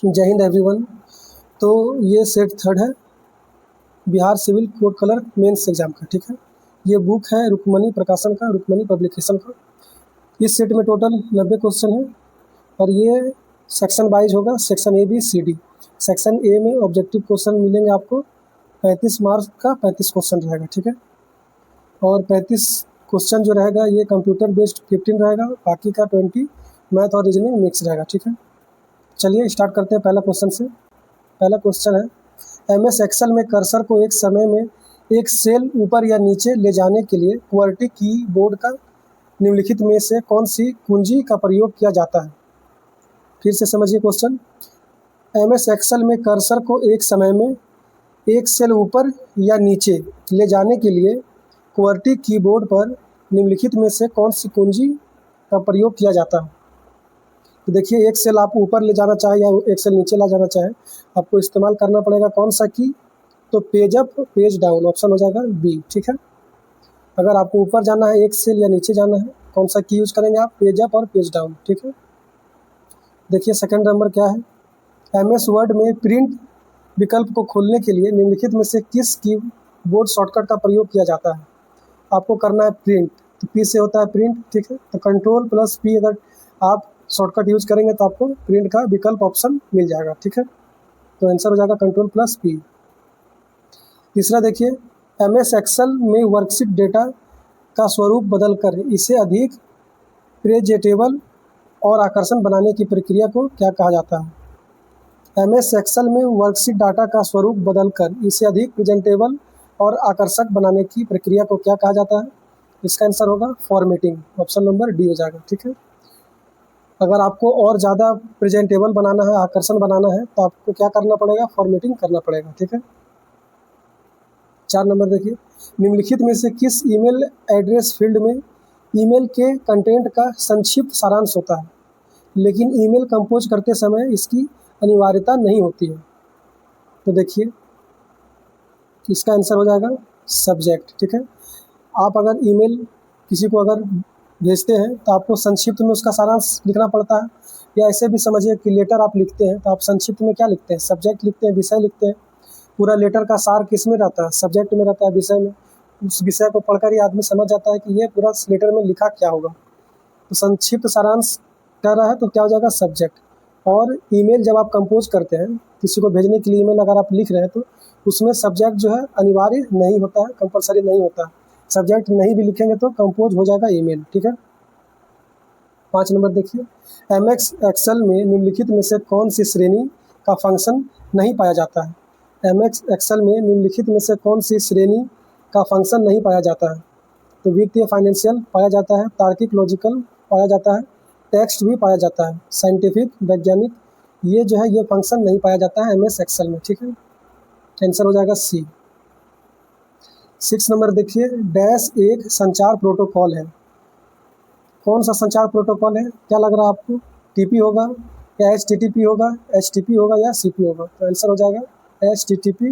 जय हिंद एवरीवन। तो ये सेट थर्ड है Bihar civil court clerk mains exam का, ठीक है। ये बुक है रुक्मणी प्रकाशन का, रुक्मणी पब्लिकेशन का। इस सेट में टोटल 90 क्वेश्चन है और ये सेक्शन वाइज होगा, section A B C D. Section A में ऑब्जेक्टिव क्वेश्चन मिलेंगे आपको 35 मार्क्स का 35 क्वेश्चन रहेगा, ठीक है। और 35 क्वेश्चन जो रहेगा ये कंप्यूटर बेस्ड 15 रहेगा, बाकी का 20 मैथ और रीजनिंग मिक्स रहेगा, ठीक है। चलिए स्टार्ट करते हैं पहला क्वेश्चन से। पहला क्वेश्चन है एमएस एक्सेल में कर्सर को एक समय में एक सेल ऊपर या नीचे ले जाने के लिए QWERTY कीबोर्ड का निम्नलिखित में से कौन सी कुंजी का प्रयोग किया जाता है। फिर से समझिए क्वेश्चन। एमएस एक्सेल में कर्सर को एक समय में एक सेल ऊपर या नीचे ले जाने के लिए QWERTY कीबोर्ड पर निम्नलिखित में से कौन सी कुंजी का प्रयोग किया जाता है। तो देखिए, एक सेल आप ऊपर ले जाना चाहे या एक सेल नीचे ला जाना चाहे, आपको इस्तेमाल करना पड़ेगा कौन सा की, तो page up page down, option हो जाएगा बी, ठीक है। अगर आपको ऊपर जाना है एक सेल या नीचे जाना है, कौन सा की यूज करेंगे आप, पेज अप और पेज डाउन, ठीक है। देखिए सेकंड नंबर क्या है, एमएस वर्ड में प्रिंट विकल्प को खोलने के लिए निम्नलिखित में से किस कीबोर्ड शॉर्टकट का प्रयोग किया जाता है। आपको करना है प्रिंट, तो पी से होता है प्रिंट, ठीक है। तो कंट्रोल प्लस पी अगर आप शॉर्टकट यूज करेंगे तो आपको प्रिंट का विकल्प ऑप्शन मिल जाएगा, ठीक है। तो आंसर हो जाएगा कंट्रोल प्लस पी। तीसरा देखिए, एमएस एक्सेल में वर्कशीट डेटा का स्वरूप बदलकर इसे अधिक प्रेजेंटेबल और आकर्षक बनाने की प्रक्रिया को क्या कहा जाता है। एमएस एक्सेल में वर्कशीट डाटा का स्वरूप बदलकर इसे अधिक प्रेजेंटेबल और आकर्षक बनाने की प्रक्रिया को क्या कहा जाता है। इसका आंसर होगा फॉर्मेटिंग, ऑप्शन नंबर डी हो जाएगा, ठीक है। अगर आपको और ज़्यादा प्रेजेंटेबल बनाना है, आकर्षण बनाना है, तो आपको क्या करना पड़ेगा, फॉर्मेटिंग करना पड़ेगा, ठीक है। 4 नंबर देखिए, निम्नलिखित में से किस ईमेल एड्रेस फील्ड में ईमेल के कंटेंट का संक्षिप्त सारांश होता है, लेकिन ईमेल कंपोज करते समय इसकी अनिवार्यता नहीं होती है। तो देखिए इसका आंसर हो जाएगा सब्जेक्ट, ठीक है। आप अगर ईमेल किसी को अगर भेजते हैं तो आपको संक्षिप्त में उसका सारांश लिखना पड़ता है, या ऐसे भी समझिए कि लेटर आप लिखते हैं तो आप संक्षिप्त में क्या लिखते हैं, सब्जेक्ट लिखते हैं, विषय लिखते हैं। पूरा लेटर का सार किस में रहता है, सब्जेक्ट में रहता है, विषय में। उस विषय को पढ़कर ही आदमी समझ जाता है कि ये पूरा लेटर में लिखा क्या होगा। तो संक्षिप्त सारांश क्या रहा है तो क्या हो जाएगा सब्जेक्ट। और ईमेल जब आप कंपोज करते हैं, किसी को भेजने के लिए ईमेल अगर आप लिख रहे हैं तो उसमें सब्जेक्ट जो है अनिवार्य नहीं होता है, कंपलसरी नहीं होता है। सब्जेक्ट नहीं भी लिखेंगे तो कंपोज हो जाएगा ईमेल, ठीक है। 5 नंबर देखिए, एमएस एक्सेल में निम्नलिखित में से कौन सी श्रेणी का फंक्शन नहीं पाया जाता है। एमएस एक्सेल में निम्नलिखित में से कौन सी श्रेणी का फंक्शन नहीं पाया जाता है। तो वित्तीय फाइनेंशियल पाया जाता है, तार्किक लॉजिकल पाया जाता है, टेक्स्ट भी पाया जाता है, साइंटिफिक वैज्ञानिक, ये जो है ये फंक्शन नहीं पाया जाता है एमएस एक्सेल में, ठीक है। आंसर हो जाएगा सी। 6 नंबर देखिए, डैश एक संचार प्रोटोकॉल है। कौन सा संचार प्रोटोकॉल है, क्या लग रहा है आपको, टीपी होगा या एचटीटीपी होगा, एचटीपी होगा या सीपी होगा। तो आंसर हो जाएगा HTTP,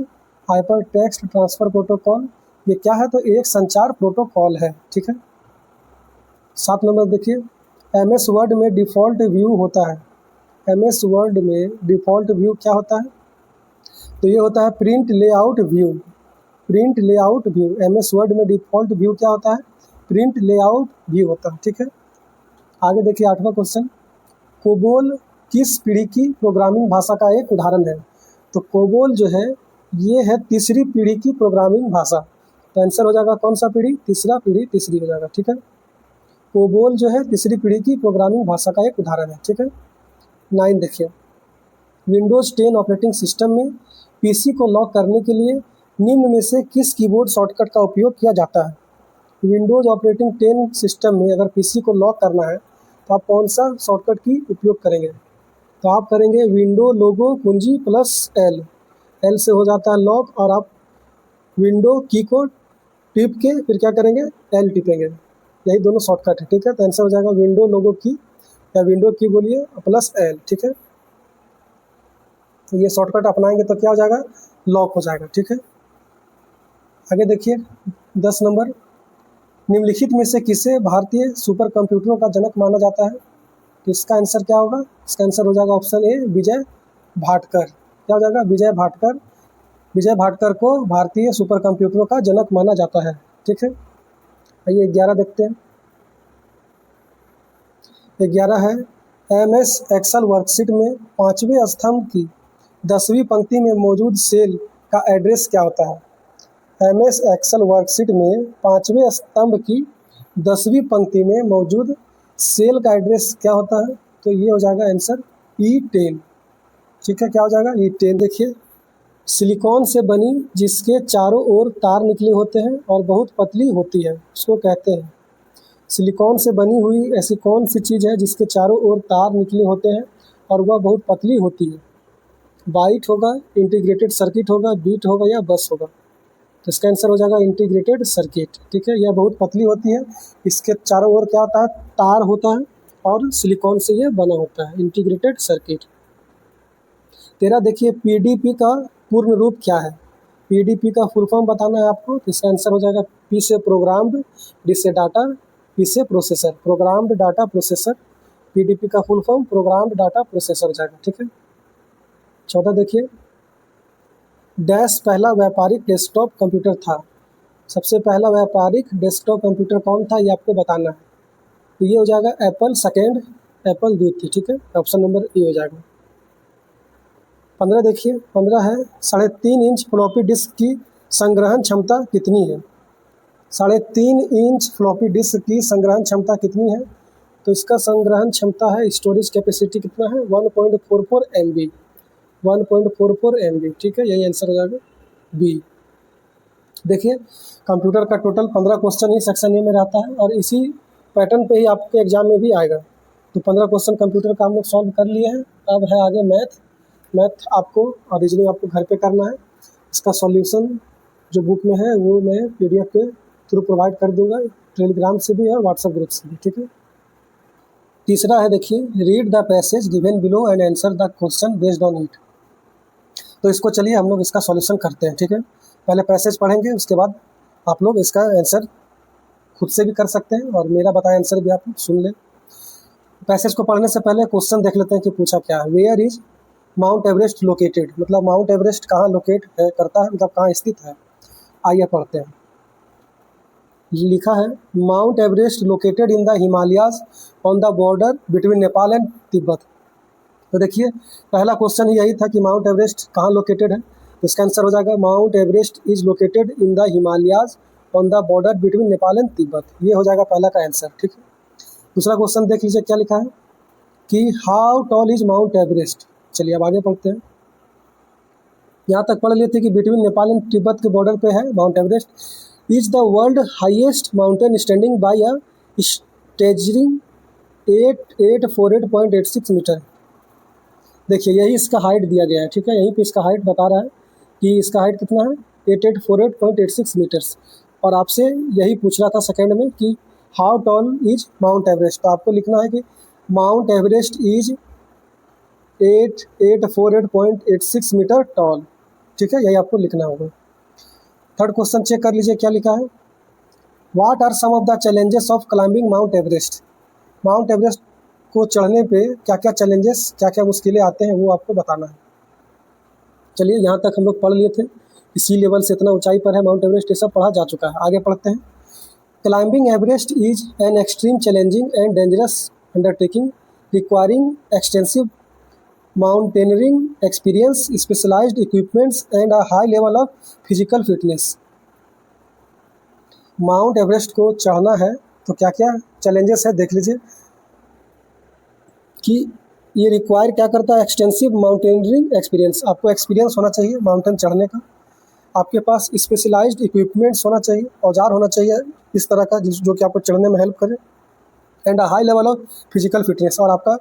hyper text transfer protocol. ये क्या है, तो एक संचार प्रोटोकॉल है, ठीक है। 7 नंबर देखिए, एमएस वर्ड में डिफ़ॉल्ट व्यू होता है। एमएस वर्ड में डिफ़ॉल्ट व्यू क्या होता है, तो ये होता है print layout view. Print layout view, MS word में डिफ़ॉल्ट व्यू क्या होता है, प्रिंट लेआउट व्यू होता है, ठीक है। आगे देखिए 8वां क्वेश्चन, कोबोल किस पीढ़ी की प्रोग्रामिंग भाषा का एक उदाहरण है। तो कोबोल जो है ये है तीसरी पीढ़ी की प्रोग्रामिंग भाषा। तो आंसर हो जाएगा कौन सा पीढ़ी, तीसरा पीढ़ी, तीसरी हो जाएगा, ठीक है। कोबोल जो है तीसरी पीढ़ी की प्रोग्रामिंग भाषा का एक उदाहरण है, ठीक है। 9 देखिए, विंडोज़ 10 ऑपरेटिंग सिस्टम में पीसी को लॉक करने के लिए निम्न में से किस कीबोर्ड शॉर्टकट का उपयोग किया जाता है। विंडोज़ ऑपरेटिंग 10 सिस्टम में अगर पीसी को लॉक करना है तो आप कौन सा शॉर्टकट की उपयोग करेंगे। तो आप करेंगे विंडो लोगो कुंजी प्लस एल, एल से हो जाता है लॉक, और आप विंडो की को टिप के फिर क्या करेंगे, एल टिपेंगे। यही दोनों शॉर्टकट है, ठीक है। तो आंसर हो जाएगा विंडो लोगो की या विंडो की बोलिए प्लस एल, ठीक है। तो ये शॉर्टकट अपनाएंगे तो क्या हो जाएगा, लॉक हो जाएगा, ठीक है। आगे देखिए 10 नंबर, निम्नलिखित में से किसे भारतीय सुपर कंप्यूटरों का जनक माना जाता है। तो इसका आंसर क्या होगा, इसका आंसर हो जाएगा ऑप्शन ए विजय भाटकर, क्या हो जाएगा, विजय भाटकर। विजय भाटकर को भारतीय सुपर कंप्यूटरों का जनक माना जाता है। ठीक है, आइए 11 देखते हैं। 11 है, MS एक्सेल वर्कशीट में 5वें स्तंभ की 10वीं पंक्ति में मौजूद सेल का एड्रेस क्या होता है। MS एक्सेल वर्कशीट में 5वें स्तंभ की 10वीं पंक्ति में मौजूद सेल का एड्रेस क्या होता है, तो ये हो जाएगा आंसर E10। ठीक है, क्या हो जाएगा E10। देखिए, सिलिकॉन से बनी जिसके चारों ओर तार निकले होते हैं और बहुत पतली होती है, उसको कहते हैं। सिलिकॉन से बनी हुई ऐसी कौन सी चीज़ है जिसके चारों ओर तार निकले होते हैं और वह बहुत पतली होती है। बाइट होगा, इंटीग्रेटेड सर्किट होगा, बीट होगा या बस होगा। तो इसका आंसर हो जाएगा इंटीग्रेटेड सर्किट। ठीक है, यह बहुत पतली होती है, इसके चारों ओर क्या होता है, तार होता है और सिलिकॉन से ये बना होता है, इंटीग्रेटेड सर्किट। 13 देखिए, PDP का पूर्ण रूप क्या है। PDP का फुल फॉर्म बताना है आपको, तो इसका आंसर हो जाएगा P से प्रोग्राम्ड, D से डाटा, P से processor, programmed data processor. PDP का full form programmed data processor हो जाएगा। ठीक है, 14 देखिए, डैश पहला व्यापारिक डेस्कटॉप कंप्यूटर था। सबसे पहला व्यापारिक डेस्कटॉप कंप्यूटर कौन था, ये आपको बताना है। तो ये हो जाएगा एप्पल सेकेंड, एप्पल द्वितीय। ठीक है, ऑप्शन नंबर ए हो जाएगा। 15 देखिए, 15 है, 3.5 इंच फ्लॉपी डिस्क की संग्रहण क्षमता कितनी है। 3.5 इंच फ्लॉपी डिस्क की संग्रहण क्षमता कितनी है, तो इसका संग्रहण क्षमता है, स्टोरेज कैपेसिटी कितना है, 1.44 MB, 1.44 MB। ठीक है, यही आंसर हो जाएगा बी। देखिए, कंप्यूटर का total 15 question he section A में रहता है और इसी पैटर्न पे ही आपके एग्जाम में भी आएगा। तो 15 क्वेश्चन कंप्यूटर का हम लोग सॉल्व कर लिए हैं। अब है आगे मैथ आपको और रीजनिंग आपको घर पे करना है। इसका सॉल्यूशन जो बुक में है वो मैं PDF के थ्रू प्रोवाइड कर दूंगा, टेलीग्राम से भी और व्हाट्सएप ग्रुप से भी। ठीक है, तीसरा है, देखिए, read the passage given below and answer the question based on it. तो इसको चलिए हम लोग इसका सॉल्यूशन करते हैं। ठीक है, पहले पैसेज पढ़ेंगे, उसके बाद आप लोग इसका आंसर खुद से भी कर सकते हैं और मेरा बताया आंसर भी आप सुन लें। पैसेज को पढ़ने से पहले क्वेश्चन देख लेते हैं कि पूछा क्या है। Where is Mount Everest located, मतलब माउंट एवरेस्ट कहाँ लोकेट करता है, मतलब कहाँ स्थित है। आइए पढ़ते हैं। लिखा है, Mount Everest located in the Himalayas on the border between Nepal and Tibet. तो देखिए, पहला क्वेश्चन ही यही था कि माउंट एवरेस्ट कहाँ लोकेटेड है। तो इसका आंसर हो जाएगा mount Everest is located in the Himalayas on the border between Nepal and Tibet. ये हो जाएगा पहला का आंसर। ठीक है, दूसरा क्वेश्चन देख लीजिए क्या लिखा है कि how tall is Mount Everest. चलिए अब आगे पढ़ते हैं। यहाँ तक पढ़ लिए थे कि बिटवीन नेपाल एंड तिब्बत के बॉर्डर पे है Mount Everest. Is the world highest mountain standing by a staggering 848.86 metre. देखिए, यही इसका हाइट दिया गया है। ठीक है, यहीं पे इसका हाइट बता रहा है कि इसका हाइट कितना है, 8848.86 मीटर्स। और आपसे यही पूछ रहा था सेकंड में कि how tall is Mount Everest. तो आपको लिखना है कि Mount Everest is 848.86 metre tall. ठीक है, यही आपको लिखना होगा। थर्ड क्वेश्चन चेक कर लीजिए क्या लिखा है। What are some of the challenges of climbing Mount Everest. Mount Everest को चढ़ने पे क्या क्या चैलेंजेस, क्या क्या मुश्किलें आते हैं, वो आपको बताना है। चलिए, यहाँ तक हम लोग पढ़ लिए थे, इसी लेवल से इतना ऊंचाई पर है माउंट एवरेस्ट, ये सब पढ़ा जा चुका है। आगे पढ़ते हैं। Climbing Everest is an extreme challenging and dangerous undertaking requiring extensive mountaineering experience, specialised equipments and a high level of physical fitness. Mount Everest को चढ़ना है तो क्या क्या चैलेंजेस है देख लीजिए कि ये रिक्वायर क्या करता है, एक्सटेंसिव माउंटेनियरिंग एक्सपीरियंस। आपको एक्सपीरियंस होना चाहिए माउंटेन चढ़ने का। आपके पास स्पेशलाइज्ड इक्विपमेंट्स होना चाहिए, औजार होना चाहिए इस तरह का जो कि आपको चढ़ने में हेल्प करे। And a high level of physical fitness, और आपका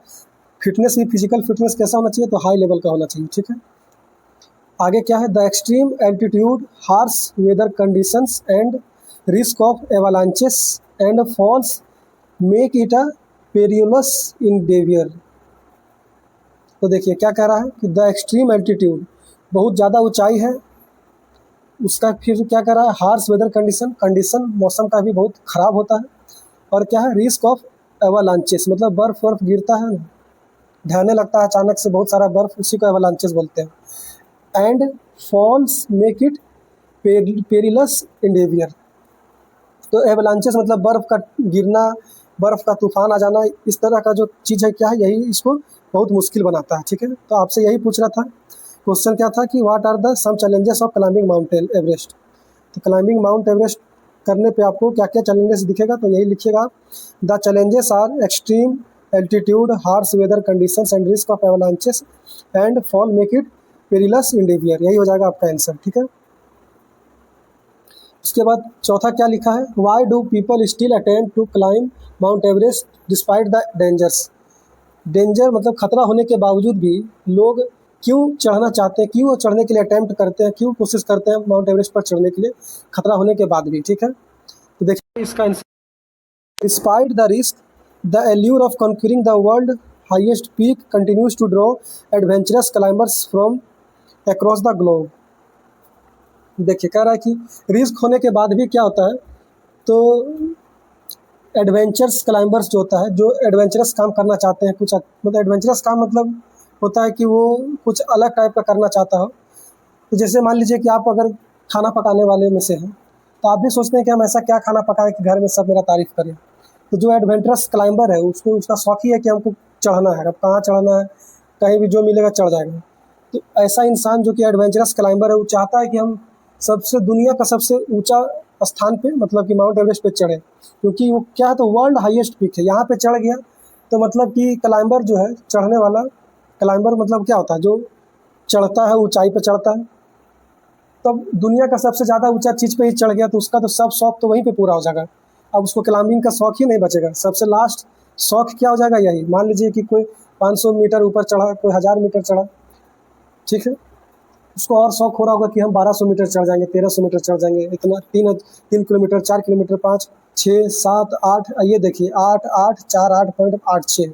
फिटनेस भी, फिजिकल फिटनेस कैसा होना चाहिए, तो हाई लेवल का होना चाहिए। ठीक है, आगे क्या है, the extreme altitude, harsh weather conditions and risk of avalanches and falls make it a perilous endeavour. तो देखिए क्या कह रहा है कि द एक्सट्रीम एल्टीट्यूड, बहुत ज़्यादा ऊंचाई है, उसका फिर क्या कह रहा है, हार्श वेदर कंडीशन मौसम का भी बहुत ख़राब होता है। और क्या है, रिस्क ऑफ एवालांचेस, मतलब बर्फ़ गिरता है ना, ढहने लगता है अचानक से बहुत सारा बर्फ, उसी को एवलांचेस बोलते हैं। And falls make it perilous endeavour. तो एवलांचेस मतलब बर्फ़ का गिरना, बर्फ़ का तूफान आ जाना, इस तरह का जो चीज़ है क्या है, यही इसको बहुत मुश्किल बनाता है। ठीक है, तो आपसे यही पूछ रहा था। क्वेश्चन क्या था कि what are the some challenges of climbing mountain Everest. तो क्लाइंबिंग माउंट एवरेस्ट करने पे आपको क्या क्या चैलेंजेस दिखेगा, तो यही लिखिएगा। The challenges are extreme altitude, harsh weather conditions and risk of avalanches and fall make it perilous endeavour. यही हो जाएगा आपका आंसर। ठीक है, उसके बाद चौथा क्या लिखा है, why do people still attempt to climb Mount Everest despite the dangers. Danger मतलब खतरा होने के बावजूद भी लोग क्यों चढ़ना चाहते हैं, क्यों चढ़ने के लिए अटेम्प्ट करते हैं, क्यों कोशिश करते हैं माउंट एवरेस्ट पर चढ़ने के लिए खतरा होने के बाद भी। ठीक है, तो देखिए इसका answer, despite the risk the allure of conquering the world highest peak continues to draw adventurous climbers from across the globe. देखिए कह रहा है कि रिस्क होने के बाद भी क्या होता है, तो एडवेंचर्स क्लाइंबर्स जो होता है, जो एडवेंचरस काम करना चाहते हैं, कुछ मतलब एडवेंचरस काम मतलब होता है कि वो कुछ अलग टाइप का करना चाहता हो। तो जैसे मान लीजिए कि आप अगर खाना पकाने वाले में से हैं, तो आप भी सोचते हैं कि हम ऐसा क्या खाना पकाएं कि घर में सब मेरा तारीफ़ करें। तो जो एडवेंचरस क्लाइंबर है उसको उसका शौक ही है कि हमको चढ़ना है, अब कहाँ चढ़ना है, कहीं भी जो मिलेगा चढ़ जाएगा। तो ऐसा इंसान जो कि एडवेंचरस क्लाइंबर है, वो चाहता है कि हम सबसे दुनिया का सबसे ऊंचा स्थान पे मतलब कि माउंट एवरेस्ट पे चढ़े, क्योंकि वो क्या है, तो वर्ल्ड हाईएस्ट पीक है, यहाँ पे चढ़ गया तो मतलब कि क्लाइंबर जो है, चढ़ने वाला क्लाइंबर मतलब क्या होता है, जो चढ़ता है ऊंचाई पे चढ़ता है, तब दुनिया का सबसे ज़्यादा ऊंचा चीज़ पे ही चढ़ गया तो उसका तो सब शौक तो वहीं पे पूरा हो जाएगा। अब उसको क्लाइंबिंग का शौक ही नहीं बचेगा। सबसे लास्ट शौक क्या हो जाएगा, यही मान लीजिए कि कोई 500 मीटर ऊपर चढ़ा, कोई 1000 मीटर चढ़ा, ठीक है, उसको और शौक हो रहा होगा कि हम 1200 मीटर चढ़ जाएंगे, 1300 मीटर चढ़ जाएंगे, इतना 3 किलोमीटर, 4 किलोमीटर, 5, 6, 7, 8, ये देखिए 8, 8, 4, 8.86,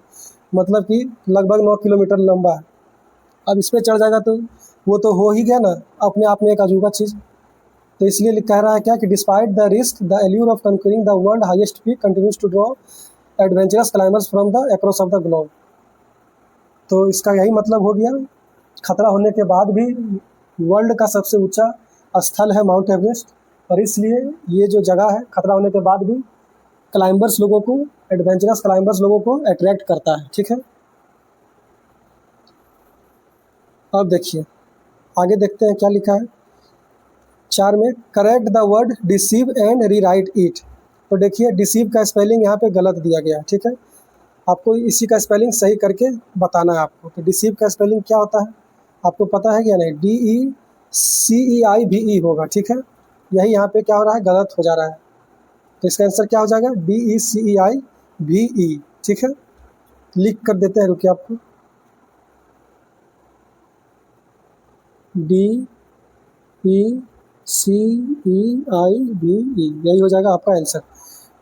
मतलब कि लगभग 9 किलोमीटर लंबा है। अब इस पर चढ़ जाएगा तो वो तो हो ही गया ना, अपने आप में एक अजूबा चीज़। तो इसलिए कह रहा है क्या कि despite the risk the allure of conquering the world highest peak continues to draw adventurous climbers from the across of the globe. तो इसका यही मतलब हो गया, खतरा होने के बाद भी वर्ल्ड का सबसे ऊंचा स्थल है माउंट एवरेस्ट, और इसलिए ये जो जगह है खतरा होने के बाद भी क्लाइंबर्स लोगों को, एडवेंचरस क्लाइंबर्स लोगों को अट्रैक्ट करता है। ठीक है, अब देखिए आगे देखते हैं क्या लिखा है 4 में, correct the word deceive and rewrite it. तो देखिए डिसीव का स्पेलिंग यहाँ पे गलत दिया गया है। ठीक है, आपको इसी का स्पेलिंग सही करके बताना है आपको। तो डिसीव का स्पेलिंग क्या होता है आपको पता है क्या नहीं, DECEIVE होगा। ठीक है, यही यहाँ पे क्या हो रहा है, गलत हो जा रहा है। तो इसका आंसर क्या हो जाएगा, DECEIVE। ठीक है, लिख कर देते हैं, रुकिए आपको, DECEIVE, यही हो जाएगा आपका आंसर।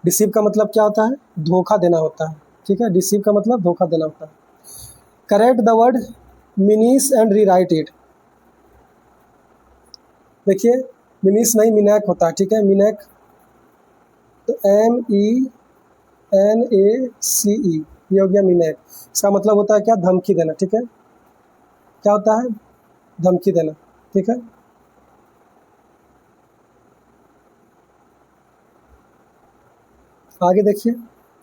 डिसीव का मतलब क्या होता है, धोखा देना होता है। ठीक है, डिसीव का मतलब धोखा देना होता है। Correct the word मिनीस and rewrite it. देखिए मिनीस नहीं, मिनैक होता है। ठीक है, मिनैक, तो MENACE, ये हो गया मिनैक। इसका मतलब होता है क्या, धमकी देना। ठीक है, क्या होता है, धमकी देना। ठीक है, आगे देखिए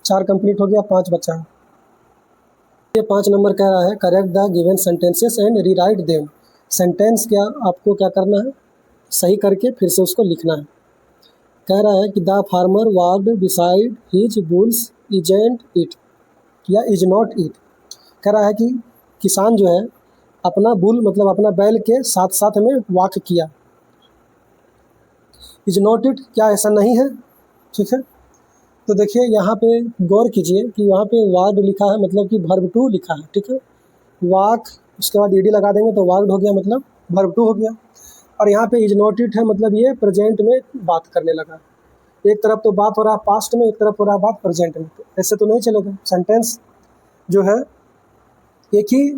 4 कंप्लीट हो गया, 5 बचा है। ये 5 नंबर कह रहा है, correct the given sentences and rewrite them. Sentence क्या आपको क्या करना है, सही करके फिर से उसको लिखना है। कह रहा है कि the farmer walked beside his bulls isn't it, या इज नॉट इट। कह रहा है कि किसान जो है अपना बुल मतलब अपना बैल के साथ साथ में वॉक किया, इज नॉट इट, क्या ऐसा नहीं है। ठीक है, तो देखिए यहाँ पे गौर कीजिए कि वहाँ पे वार्ड लिखा है, मतलब कि वर्ब टू लिखा है। ठीक है, वॉक, उसके बाद ईडी लगा देंगे तो वार्ड हो गया, मतलब वर्ब टू हो गया। और यहाँ पे इज नॉट इट है, मतलब ये प्रेजेंट में बात करने लगा। एक तरफ तो बात हो रहा है पास्ट में, एक तरफ हो रहा है बात प्रेजेंट में, तो ऐसे तो नहीं चलेगा। सेंटेंस जो है एक ही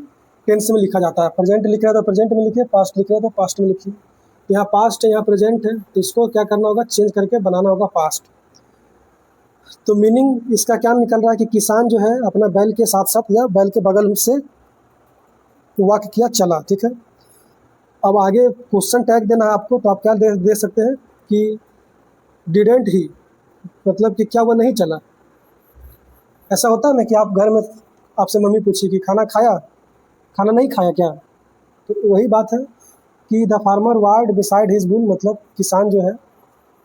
टेंस में लिखा जाता है, प्रेजेंट लिख रहा है तो प्रेजेंट में लिखिए, पास्ट लिख रहा है तो पास्ट में लिखिए। यहाँ पास्ट है, यहाँ प्रेजेंट है, तो इसको क्या करना होगा, चेंज करके बनाना होगा पास्ट। तो मीनिंग इसका क्या निकल रहा है कि किसान जो है अपना बैल के साथ साथ या बैल के बगल से वाक्य किया चला, ठीक है। अब आगे क्वेश्चन टैग देना है आपको, तो आप क्या दे सकते हैं कि डिडेंट ही, मतलब कि क्या वह नहीं चला। ऐसा होता है ना कि आप घर में आपसे मम्मी पूछी कि खाना खाया, खाना नहीं खाया क्या, तो वही बात है कि the farmer ward beside his bull, मतलब किसान जो है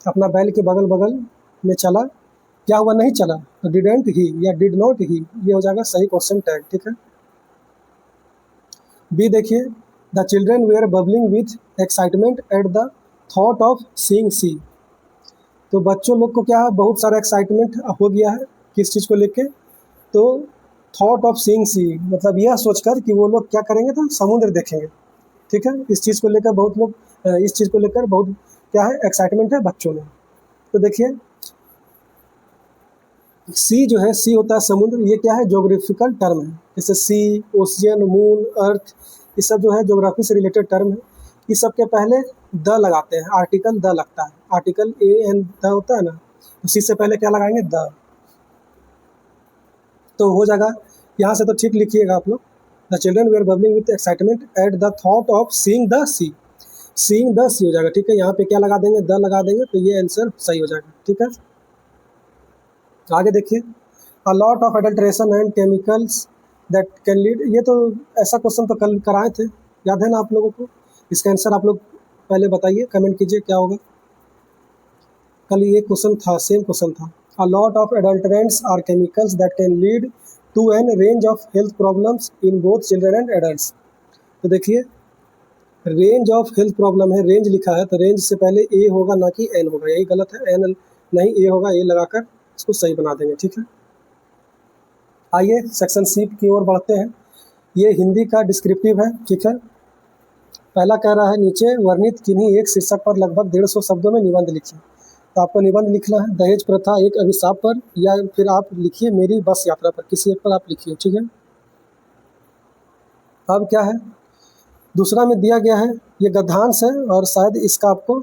अपना बैल के बगल बगल में चला, क्या हुआ नहीं चला, तो डिडेंट ही या डिड नॉट ही, ये हो जाएगा सही क्वेश्चन टैग, ठीक है। बी देखिए, the children were bubbling with excitement at the thought of seeing sea, तो बच्चों लोग को क्या है, बहुत सारा एक्साइटमेंट हो गया है किस चीज़ को लेके, तो थॉट ऑफ सीइंग सी, मतलब यह सोचकर कि वो लोग क्या करेंगे, तो समुद्र देखेंगे, ठीक है। इस चीज़ को लेकर बहुत लोग इस चीज़ को लेकर बहुत क्या है, एक्साइटमेंट है बच्चों में। तो देखिए सी जो है, सी होता है समुद्र, ये क्या है, जोग्राफिकल टर्म है, जैसे सी, ओशियन, मून, अर्थ, ये सब जो है जोग्राफी से रिलेटेड टर्म है। इस सब के पहले द लगाते हैं, आर्टिकल द लगता है, आर्टिकल ए एन द होता है ना, तो सी से पहले क्या लगाएंगे, द, तो हो जाएगा। यहाँ से तो ठीक लिखिएगा आप लोग, the children were bubbling with excitement at the thought of seeing the sea, seeing the sea हो जाएगा, ठीक है। यहाँ पे क्या लगा देंगे, द लगा देंगे, तो ये आंसर सही हो जाएगा, ठीक है। आगे देखिए, अ lot of adulteration and chemicals that can lead, ये तो ऐसा क्वेश्चन तो कल कराए थे, याद है ना आप लोगों को। इसका आंसर आप लोग पहले बताइए, कमेंट कीजिए क्या होगा। कल ये क्वेश्चन था, सेम क्वेश्चन था। A lot of adulterants are chemicals that can lead to an range of health problems in both children and adults, तो देखिए रेंज ऑफ हेल्थ प्रॉब्लम है, रेंज लिखा है, तो रेंज से पहले ए होगा ना कि एन होगा, यही गलत है, एन नहीं ए होगा, ए लगाकर इसको सही बना देंगे, ठीक है। आइए सेक्शन सी की ओर बढ़ते हैं। ये हिंदी का डिस्क्रिप्टिव है, ठीक है। पहला कह रहा है, नीचे वर्णित किन्हीं एक शीर्षक पर लगभग 150 शब्दों में निबंध लिखिए, तो आपको निबंध लिखना है दहेज प्रथा एक अभिशाप पर, या फिर आप लिखिए मेरी बस यात्रा पर, किसी एक पर आप लिखिए, ठीक है। अब क्या है, दूसरा में दिया गया है, ये गद्यांश है और शायद इसका आपको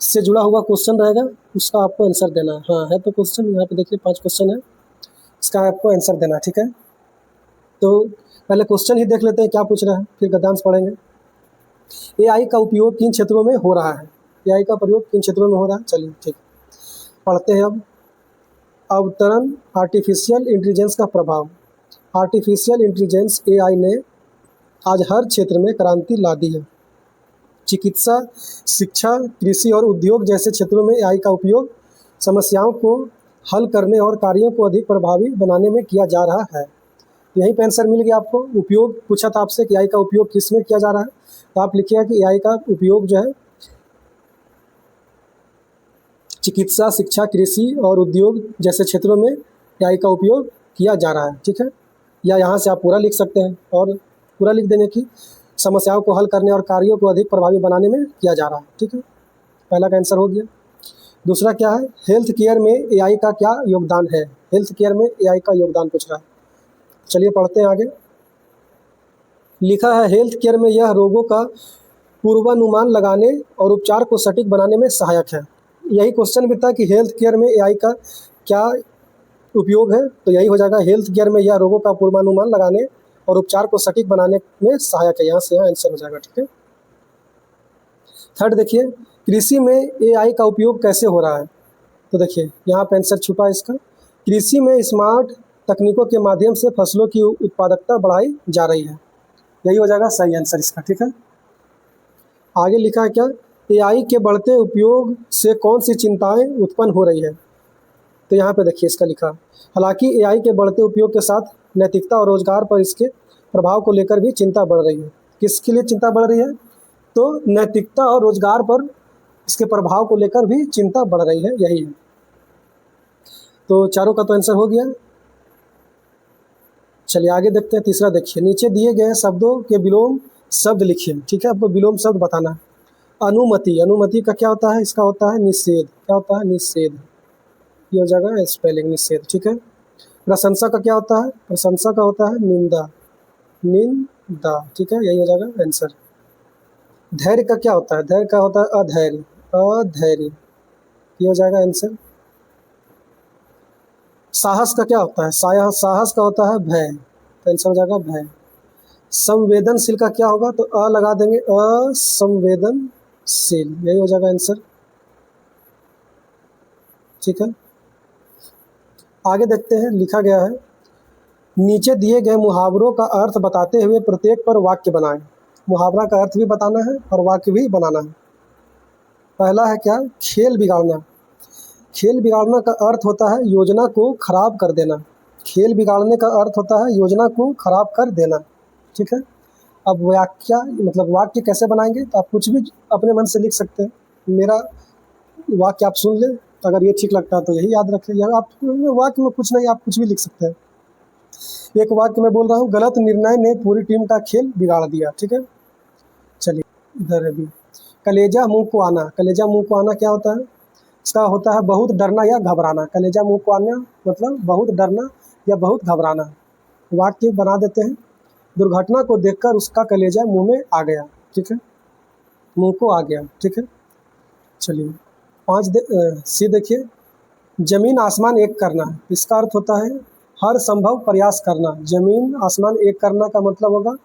इससे जुड़ा हुआ क्वेश्चन रहेगा, उसका आपको आंसर देना है। हाँ है तो क्वेश्चन, यहाँ पे देखिए 5 क्वेश्चन है, इसका आपको आंसर देना है, ठीक है। तो पहले क्वेश्चन ही देख लेते हैं क्या पूछ रहा है, फिर गद्यांश पढ़ेंगे। एआई का उपयोग किन क्षेत्रों में हो रहा है, एआई का प्रयोग किन क्षेत्रों में हो रहा है, चलिए ठीक पढ़ते हैं। अब अवतरण, आर्टिफिशियल इंटेलिजेंस का प्रभाव। आर्टिफिशियल इंटेलिजेंस एआई ने आज हर क्षेत्र में क्रांति ला दी है। चिकित्सा, शिक्षा, कृषि और उद्योग जैसे क्षेत्रों में एआई का उपयोग समस्याओं को हल करने और कार्यों को अधिक प्रभावी बनाने में किया जा रहा है। यहीं पे आंसर मिल गया आपको। उपयोग पूछा था आपसे कि एआई का उपयोग किस में किया जा रहा है, तो आप लिखिएगा कि एआई का उपयोग जो है चिकित्सा, शिक्षा, कृषि और उद्योग जैसे क्षेत्रों में एआई का उपयोग किया जा रहा है, ठीक है। या यहाँ से आप पूरा लिख सकते हैं और पूरा लिख देंगे कि समस्याओं को हल करने और कार्यों को अधिक प्रभावी बनाने में किया जा रहा है, ठीक है। पहला का आंसर हो गया। दूसरा क्या है, हेल्थ केयर में एआई का क्या योगदान है, हेल्थ केयर में एआई का योगदान पूछ रहा है। चलिए पढ़ते हैं आगे। लिखा है, हेल्थ केयर में यह रोगों का पूर्वानुमान लगाने और उपचार को सटीक बनाने में सहायक है। यही क्वेश्चन भी था कि हेल्थ केयर में एआई का क्या उपयोग है, तो यही हो जाएगा, हेल्थ केयर में यह रोगों का पूर्वानुमान लगाने और उपचार को सटीक बनाने में सहायक है, यहाँ से यहाँ आंसर हो जाएगा, ठीक है। थर्ड देखिए, कृषि में एआई का उपयोग कैसे हो रहा है, तो देखिए यहाँ पे आंसर छुपा है इसका। कृषि में स्मार्ट तकनीकों के माध्यम से फसलों की उत्पादकता बढ़ाई जा रही है, यही हो जाएगा सही आंसर इसका, ठीक है। आगे लिखा है क्या, एआई के बढ़ते उपयोग से कौन सी चिंताएं उत्पन्न हो रही है, तो यहाँ पे देखिए इसका लिखा, हालांकि एआई के बढ़ते उपयोग के साथ नैतिकता और रोजगार पर इसके प्रभाव को लेकर भी चिंता बढ़ रही है। किसके लिए चिंता बढ़ रही है, तो नैतिकता और रोजगार पर इसके प्रभाव को लेकर भी चिंता बढ़ रही है, यही है। तो चारों का तो आंसर हो गया। चलिए आगे देखते हैं। तीसरा देखिए, नीचे दिए गए शब्दों के विलोम शब्द लिखिए, ठीक है। आपको विलोम शब्द बताना है। अनुमति, अनुमति का क्या होता है, इसका होता है निषेध, क्या होता है, निषेध, ये हो जाएगा स्पेलिंग निषेध, ठीक है। प्रशंसा का क्या होता है, प्रशंसा का होता है निंदा, निंदा, ठीक है, यही हो जाएगा आंसर। धैर्य का क्या होता है, धैर्य का होता है अधैर्य, अधैर्य, ये हो जाएगा आंसर। साहस का क्या होता है, साहस का होता है भय, तो आंसर हो जाएगा भय। संवेदनशील का क्या होगा, तो अ लगा देंगे, असंवेदनशील, यही हो जाएगा आंसर। ठीक है, आगे देखते हैं, लिखा गया है नीचे दिए गए मुहावरों का अर्थ बताते हुए प्रत्येक पर वाक्य बनाएं। मुहावरा का अर्थ भी बताना है और वाक्य भी बनाना है। पहला है क्या, खेल बिगाड़ना। खेल बिगाड़ना का अर्थ होता है योजना को खराब कर देना। खेल बिगाड़ने का अर्थ होता है योजना को खराब कर देना। ठीक है, अब वाक्य मतलब वाक्य कैसे बनाएंगे, तो आप कुछ भी अपने मन से लिख सकते हैं। मेरा वाक्य आप सुन लें, अगर ये ठीक लगता है तो यही याद रखें, या आप वाक्य में कुछ नहीं, आप कुछ भी लिख सकते हैं। एक वाक्य मैं बोल रहा हूँ, गलत निर्णय ने पूरी टीम का खेल बिगाड़ दिया। ठीक है, चलिए इधर है भी, कलेजा मुंह को आना। कलेजा मुंह को आना क्या होता है, इसका होता है बहुत डरना या घबराना। कलेजा मुंह को आना मतलब बहुत डरना या बहुत घबराना। वाक्य बना देते हैं, दुर्घटना को देखकर उसका कलेजा मुंह में आ गया। ठीक है, मुंह को आ गया। ठीक है, चलिए सी देखिए, जमीन आसमान एक करना। इसका अर्थ होता है हर संभव प्रयास करना। जमीन आसमान एक करना का मतलब होगा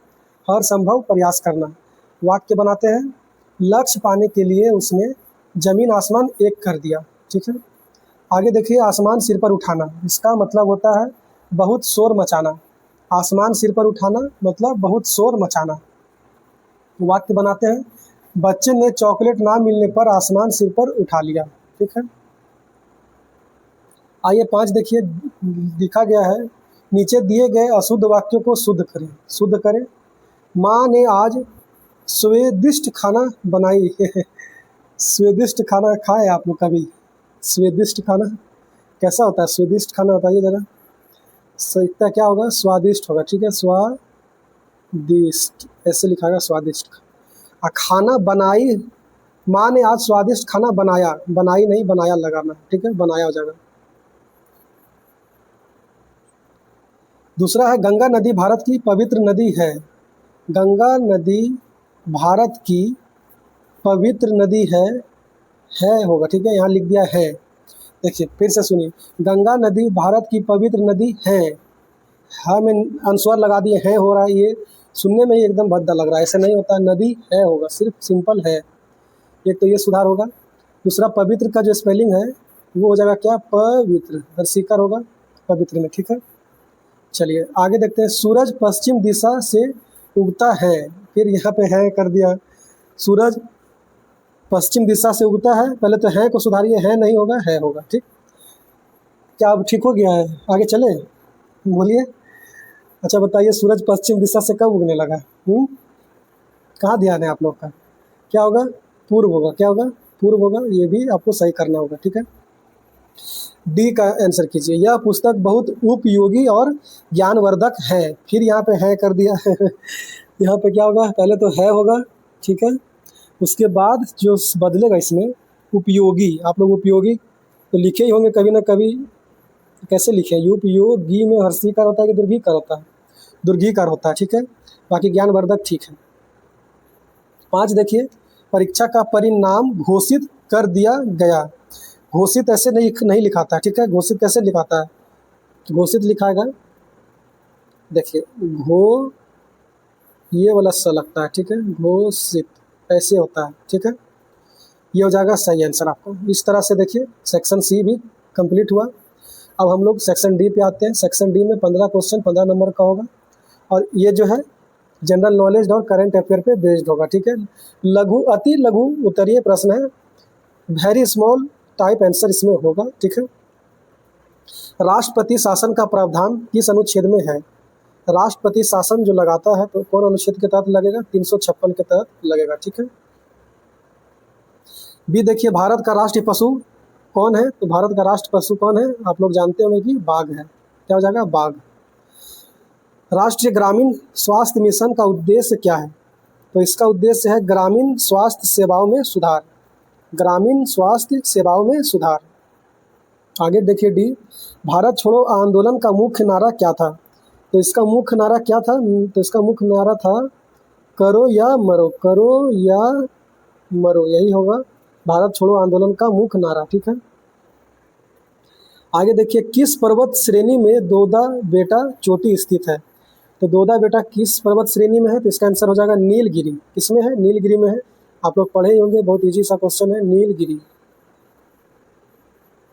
हर संभव प्रयास करना। वाक्य बनाते हैं, लक्ष्य पाने के लिए उसने जमीन आसमान एक कर दिया। ठीक है, आगे देखिए, आसमान सिर पर उठाना। इसका मतलब होता है बहुत शोर मचाना। आसमान सिर पर उठाना मतलब बहुत शोर मचाना। वाक्य बनाते हैं, बच्चे ने चॉकलेट ना मिलने पर आसमान सिर पर उठा लिया। ठीक है, आइए 5 देखिए, लिखा गया है नीचे दिए गए अशुद्ध वाक्यों को शुद्ध करें। शुद्ध करें, माँ ने आज स्वादिष्ट खाना बनाई। स्वादिष्ट खाना खाए आप लोग कभी? स्वादिष्ट खाना कैसा होता है, स्वादिष्ट खाना बताइए ज़रा। सही क्या होगा, स्वादिष्ट होगा। ठीक है, स्वादिष्ट ऐसे लिखा गया, स्वादिष्ट। खाना बनाई, माँ ने आज स्वादिष्ट खाना बनाया। बनाई नहीं, बनाया लगाना। ठीक है, बनाया हो जाएगा। दूसरा है गंगा नदी भारत की पवित्र नदी है। गंगा नदी भारत की पवित्र नदी है होगा। ठीक है, यहाँ लिख दिया है। देखिए फिर से सुनिए, गंगा नदी भारत की पवित्र नदी है। हाँ में अनुस्वार लगा दिए हैं हो रहा है, ये सुनने में ही एकदम भद्दा लग रहा है। ऐसे नहीं होता, नदी है होगा, सिर्फ सिंपल है। एक तो ये सुधार होगा। दूसरा, पवित्र का जो स्पेलिंग है वो हो जाएगा क्या, पवित्र, और सीकर होगा पवित्र में। ठीक है, चलिए आगे देखते हैं, सूरज पश्चिम दिशा से उगता है। फिर यहाँ पे है कर दिया, सूरज पश्चिम दिशा से उगता है। पहले तो है को सुधारिए, है नहीं होगा, है होगा। ठीक, क्या अब ठीक हो गया है, आगे चले, बोलिए। अच्छा बताइए, सूरज पश्चिम दिशा से कब उगने लगा? कहाँ ध्यान है आप लोग का? क्या होगा, पूर्व होगा। क्या होगा, पूर्व होगा। ये भी आपको सही करना होगा। ठीक है, डी का आंसर कीजिए, यह पुस्तक बहुत उपयोगी और ज्ञानवर्धक है। फिर यहाँ पे है कर दिया। यहाँ पे क्या होगा, पहले तो है होगा। ठीक है, उसके बाद जो बदलेगा इसमें उपयोगी। आप लोग उपयोगी तो लिखे ही होंगे कभी ना कभी। कैसे लिखे, उपयोगी में हर्षीकार होता है कि दीर्घीकार होता है? दीर्घीकार होता है। ठीक है, बाकी ज्ञानवर्धक ठीक है। 5 देखिए, परीक्षा का परिणाम घोषित कर दिया गया। घोषित ऐसे नहीं लिखाता है। ठीक है, घोषित कैसे लिखाता है, घोषित लिखाएगा, देखिए घो ये वाला सा लगता है। ठीक है, घोषित ऐसे होता है। ठीक है, ये हो जाएगा सही आंसर आपको। इस तरह से देखिए सेक्शन सी भी कंप्लीट हुआ। अब हम लोग सेक्शन डी पे आते हैं। सेक्शन डी में 15 क्वेश्चन 15 नंबर का होगा, और ये जो है जनरल नॉलेज और करंट अफेयर पे बेस्ड होगा। ठीक है, लघु अति लघु उत्तरीय प्रश्न है, वेरी स्मॉल टाइप आंसर इसमें होगा। ठीक है, राष्ट्रपति शासन का प्रावधान किस अनुच्छेद में है? राष्ट्रपति शासन जो लगाता है तो कौन अनुच्छेद के तहत लगेगा? 356 के तहत लगेगा। ठीक है, बी देखिए, भारत का राष्ट्रीय पशु कौन है? तो भारत का राष्ट्रीय पशु कौन है, आप लोग जानते होंगे कि बाघ है। क्या हो जाएगा, बाघ। राष्ट्रीय ग्रामीण स्वास्थ्य मिशन का उद्देश्य क्या है? तो इसका उद्देश्य है ग्रामीण स्वास्थ्य सेवाओं में सुधार। ग्रामीण स्वास्थ्य सेवाओं में सुधार। आगे देखिए डी, भारत छोड़ो आंदोलन का मुख्य नारा क्या था? तो इसका मुख्य नारा क्या था? तो इसका मुख्य नारा था करो या मरो। करो या मरो, यही होगा भारत छोड़ो आंदोलन का मुख्य नारा। ठीक है, आगे देखिए, किस पर्वत श्रेणी में दोदा बेटा चोटी स्थित है? तो दोदा बेटा किस पर्वत श्रेणी में है? तो इसका आंसर हो जाएगा नीलगिरी। किसमें है? नीलगिरी में है। आप लोग पढ़े ही होंगे, बहुत ईजी सा क्वेश्चन है, नीलगिरी।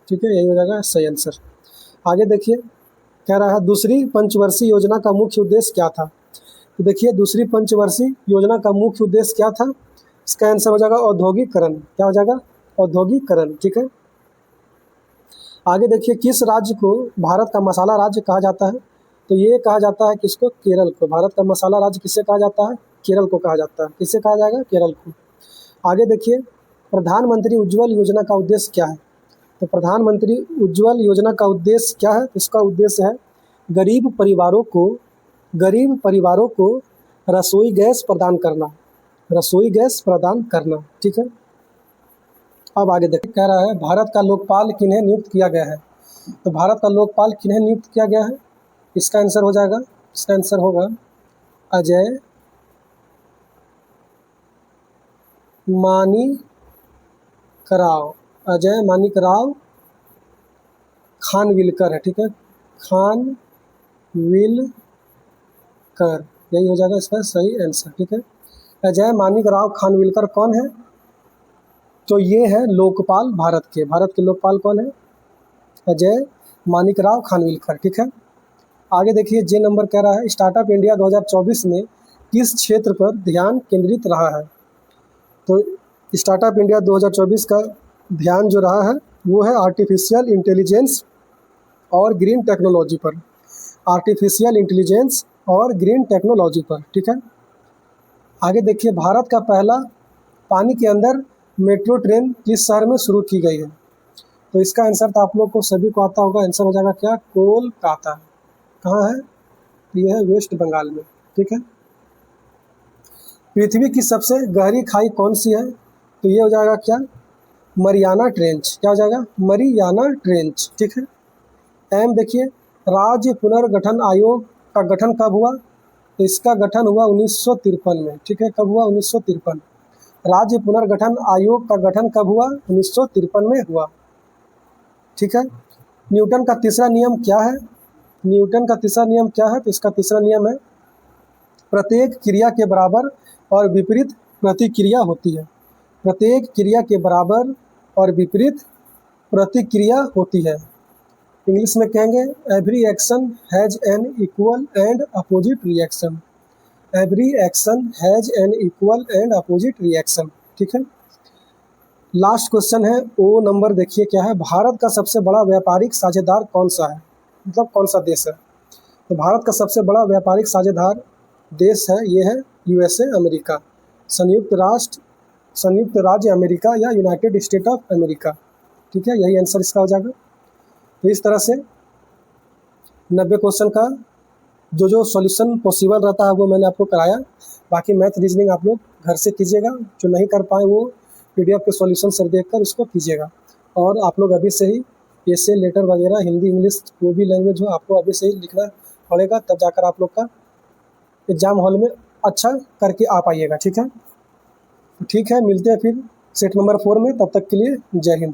ठीक है, यही हो जाएगा सही आंसर। आगे देखिए, कह रहा है दूसरी पंचवर्षीय योजना का मुख्य उद्देश्य क्या था? तो देखिए, दूसरी पंचवर्षीय योजना का मुख्य उद्देश्य क्या था? इसका आंसर हो जाएगा औद्योगिकरण। क्या हो जाएगा? औद्योगिकरण। ठीक है। आगे देखिए, किस राज्य को भारत का मसाला राज्य कहा जाता है? तो ये कहा जाता है किसको? केरल को। भारत का मसाला राज्य किसे कहा जाता है? केरल को कहा जाता है। किसे कहा जाएगा? केरल को। आगे देखिए, प्रधानमंत्री उज्ज्वल योजना का उद्देश्य क्या है? तो प्रधानमंत्री उज्ज्वल योजना का उद्देश्य क्या है? इसका उद्देश्य है गरीब परिवारों को रसोई गैस प्रदान करना। रसोई गैस प्रदान करना। ठीक है। अब आगे देखिए, कह रहा है भारत का लोकपाल किन्हें नियुक्त किया गया है? तो भारत का लोकपाल किन्हें नियुक्त किया गया है? इसका आंसर हो जाएगा, इसका आंसर होगा अजय मानिकराव। अजय मानिकराव खानविलकर है। ठीक है, खानविलकर, यही हो जाएगा इसका सही आंसर। ठीक है, अजय मानिकराव खानविलकर कौन है? तो ये है लोकपाल भारत के लोकपाल कौन है? अजय मानिकराव खानविलकर। ठीक है। आगे देखिए, जे नंबर कह रहा है स्टार्टअप इंडिया 2024 में किस क्षेत्र पर ध्यान केंद्रित रहा है? तो स्टार्टअप इंडिया 2024 का ध्यान जो रहा है वो है आर्टिफिशियल इंटेलिजेंस और ग्रीन टेक्नोलॉजी पर। आर्टिफिशियल इंटेलिजेंस और ग्रीन टेक्नोलॉजी पर। ठीक है। आगे देखिए, भारत का पहला पानी के अंदर मेट्रो ट्रेन किस शहर में शुरू की गई है? तो इसका आंसर तो आप लोग को सभी को आता होगा। आंसर हो जाएगा क्या? कोलकाता। कहाँ है? यह है वेस्ट बंगाल में। ठीक है। पृथ्वी की सबसे गहरी खाई कौन सी है? तो ये हो जाएगा क्या? Mariana trench. क्या हो जाएगा? Mariana trench. ठीक है। एम देखिए, राज्य पुनर्गठन आयोग का गठन कब हुआ? तो इसका गठन हुआ 1953 में। ठीक है, कब हुआ? 1953। राज्य पुनर्गठन आयोग का गठन कब हुआ? 1953 में हुआ। ठीक है। न्यूटन का तीसरा नियम क्या है? न्यूटन का तीसरा नियम क्या है? तो इसका तीसरा नियम है प्रत्येक क्रिया के बराबर और विपरीत प्रतिक्रिया होती है। प्रत्येक क्रिया के बराबर और विपरीत प्रतिक्रिया होती है। इंग्लिश में कहेंगे every action has an equal and opposite reaction. Every action has an equal and opposite reaction. ठीक है। लास्ट क्वेश्चन है ओ नंबर, देखिए क्या है, भारत का सबसे बड़ा व्यापारिक साझेदार कौन सा है? मतलब कौन सा देश है? तो भारत का सबसे बड़ा व्यापारिक साझेदार देश है, ये है यूएसए अमेरिका। संयुक्त राज्य अमेरिका या यूनाइटेड स्टेट ऑफ अमेरिका। ठीक है, यही आंसर इसका हो जाएगा। तो इस तरह से 90 क्वेश्चन का जो सॉल्यूशन पॉसिबल रहता है वो मैंने आपको कराया। बाकी मैथ रीजनिंग आप लोग घर से कीजिएगा, जो नहीं कर पाए वो पीडीएफ के सॉल्यूशन सर देखकर उसको कीजिएगा। और आप लोग अभी से ही एसे लेटर वगैरह हिंदी इंग्लिश कोई भी लैंग्वेज हो आपको अभी से ही लिखना पड़ेगा, तब जाकर आप लोग का एग्ज़ाम हॉल में अच्छा करके आ पाइएगा। ठीक है, ठीक है, मिलते हैं फिर सेट नंबर 4 में। तब तक के लिए जय हिंद।